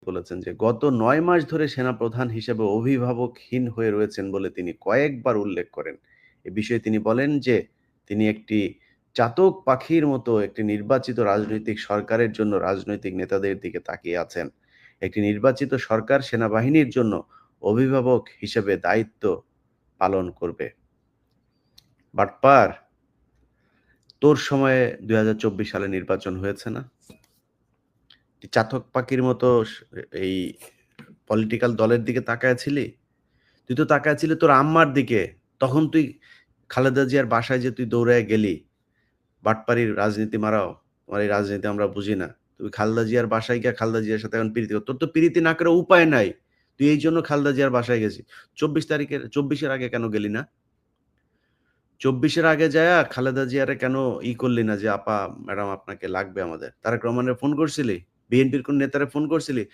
বলেছেন যে গত ৯ মাস ধরে সেনাপ্রধান হিসেবে অভিভাবকহীন হয়ে রয়েছেন বলে তিনি কয়েকবার উল্লেখ করেন। এ বিষয়ে তিনি বলেন যে তিনি একটি চাতক পাখির মতো একটি নির্বাচিত রাজনৈতিক সরকারের জন্য রাজনৈতিক নেতাদের দিকে তাকিয়ে আছেন। একটি নির্বাচিত সরকার সেনাবাহিনীর জন্য অভিভাবক হিসেবে দায়িত্ব পালন করবে। বাটপার, তোর সময়ে ২০২৪ সালে নির্বাচন হয়েছে না? তুই চাতক পাখির মতো এই পলিটিক্যাল দলের দিকে তাকায়া ছিলি? তুই তো তাকায়া ছিলি তোর আম্মার দিকে। তখন তুই খালেদা জিয়ার বাসায় যে তুই দৌড়াইয়া গেলি, বাটপাড়ির রাজনীতি মারাও। তোমার এই রাজনীতি আমরা বুঝি না। তুই খালেদা জিয়ার বাসায় গিয়া খালেদা জিয়ার সাথে এখন প্রীতি কর। তোর তো প্রীতি না করে উপায় নাই। তুই এইজন্য খালেদা জিয়ার বাসায় গেছিস। ২৪ এর আগে কেন গেলি না? ২৪ এর আগে যায়া খালেদা জিয়ারে কেন করলি না যে, "আপা, ম্যাডাম আপনাকে লাগবে আমাদের।" তারেক রহমানের ফোন করছিলি? বিএনপির কোন নেতারে ফোন করছিলি?